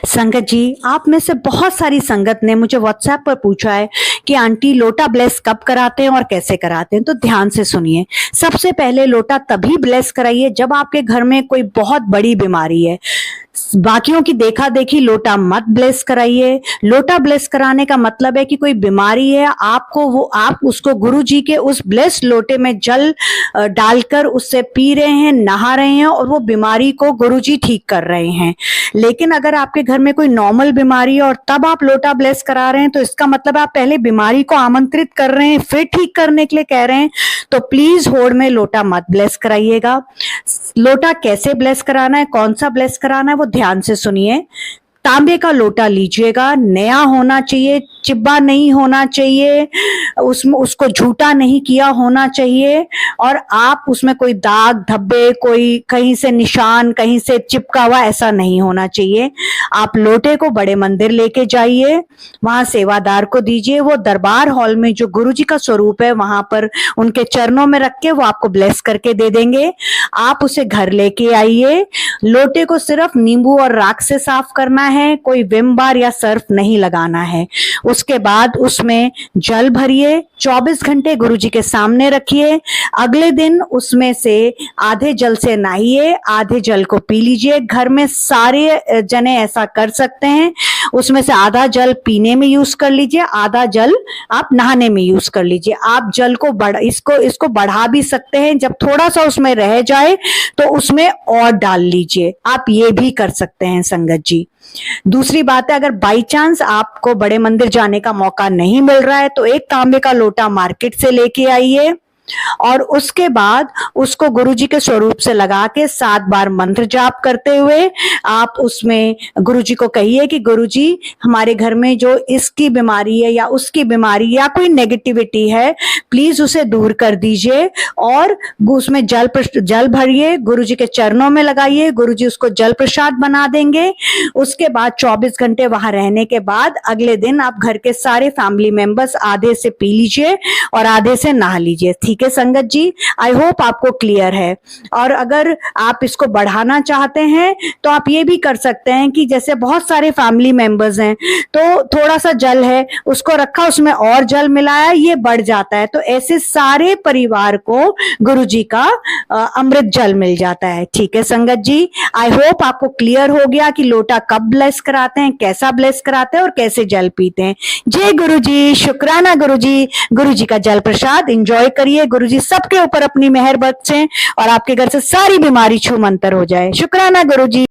संगत जी, आप में से बहुत सारी संगत ने मुझे व्हाट्सएप पर पूछा है कि आंटी लोटा ब्लेस कब कराते हैं और कैसे कराते हैं। तो ध्यान से सुनिए। सबसे पहले लोटा तभी ब्लेस कराइए जब आपके घर में कोई बहुत बड़ी बीमारी है। बाकियों की देखा देखी लोटा मत ब्लेस कराइए। लोटा ब्लेस कराने का मतलब है कि कोई बीमारी है, आप उसको गुरु जी के उस ब्लेस लोटे में जल डालकर उससे पी रहे हैं, नहा रहे हैं और वो बीमारी को गुरु जी ठीक कर रहे हैं। लेकिन अगर आपके घर में कोई नॉर्मल बीमारी है और तब आप लोटा ब्लेस करा रहे हैं, तो इसका मतलब आप पहले बीमारी को आमंत्रित कर रहे हैं, फिर ठीक करने के लिए कह रहे हैं। तो प्लीज होड़ में लोटा मत ब्लेस कराइएगा। लोटा कैसे ब्लेस कराना है, कौन सा ब्लेस कराना है, वो ध्यान से सुनिए। तांबे का लोटा लीजिएगा, नया होना चाहिए, चिब्बा नहीं होना चाहिए, उसको झूठा नहीं किया होना चाहिए और आप उसमें कोई दाग धब्बे, कोई कहीं से निशान, कहीं से चिपका हुआ ऐसा नहीं होना चाहिए। आप लोटे को बड़े मंदिर लेके जाइए, वहां सेवादार को दीजिए। वो दरबार हॉल में जो गुरु जी का स्वरूप है वहां पर उनके चरणों में रख के वो आपको ब्लेस करके दे देंगे। आप उसे घर लेके आइए। लोटे को सिर्फ नींबू और राख से साफ करना है, कोई विम बार या सर्फ नहीं लगाना है। उसके बाद उसमें जल भरिए, 24 घंटे गुरु जी के सामने रखिए। अगले दिन उसमें से आधे जल से नहाइए, आधे जल को पी लीजिए। घर में सारे जने ऐसा कर सकते हैं। उसमें से आधा जल पीने में यूज कर लीजिए, आधा जल आप नहाने में यूज कर लीजिए। आप जल को इसको बढ़ा भी सकते हैं। जब थोड़ा सा उसमें रह जाए तो उसमें और डाल लीजिए। आप ये भी कर सकते हैं संगत जी। दूसरी बात है, अगर बाई चांस आपको बड़े मंदिर जाने का मौका नहीं मिल रहा है तो एक तांबे का लोटा मार्केट से लेके आइए और उसके बाद उसको गुरुजी के स्वरूप से लगा के 7 बार मंत्र जाप करते हुए आप उसमें गुरुजी को कहिए कि गुरुजी, हमारे घर में जो इसकी बीमारी है या उसकी बीमारी या कोई नेगेटिविटी है, प्लीज उसे दूर कर दीजिए। और उसमें जल भरिए, गुरुजी के चरणों में लगाइए, गुरुजी उसको जल प्रसाद बना देंगे। उसके बाद 24 घंटे वहां रहने के बाद अगले दिन आप घर के सारे फैमिली मेंबर्स आधे से पी लीजिए और आधे से नहा लीजिए। ठीक है संगत जी, आई होप आपको क्लियर है। और अगर आप इसको बढ़ाना चाहते हैं तो आप ये भी कर सकते हैं कि जैसे बहुत सारे फैमिली मेंबर्स हैं तो थोड़ा सा जल है उसको रखा, उसमें और जल मिलाया, ये बढ़ जाता है। तो ऐसे सारे परिवार को गुरुजी का अमृत जल मिल जाता है। ठीक है संगत जी, आई होप आपको क्लियर हो गया कि लोटा कब ब्लेस कराते हैं, कैसा ब्लेस कराते हैं और कैसे जल पीते हैं। जय गुरुजी, शुक्राना गुरुजी। गुरुजी का जल प्रसाद एंजॉय करिए। गुरुजी सबके ऊपर अपनी मेहर बरसें और आपके घर से सारी बीमारी छूमंतर हो जाए। शुक्राना गुरुजी।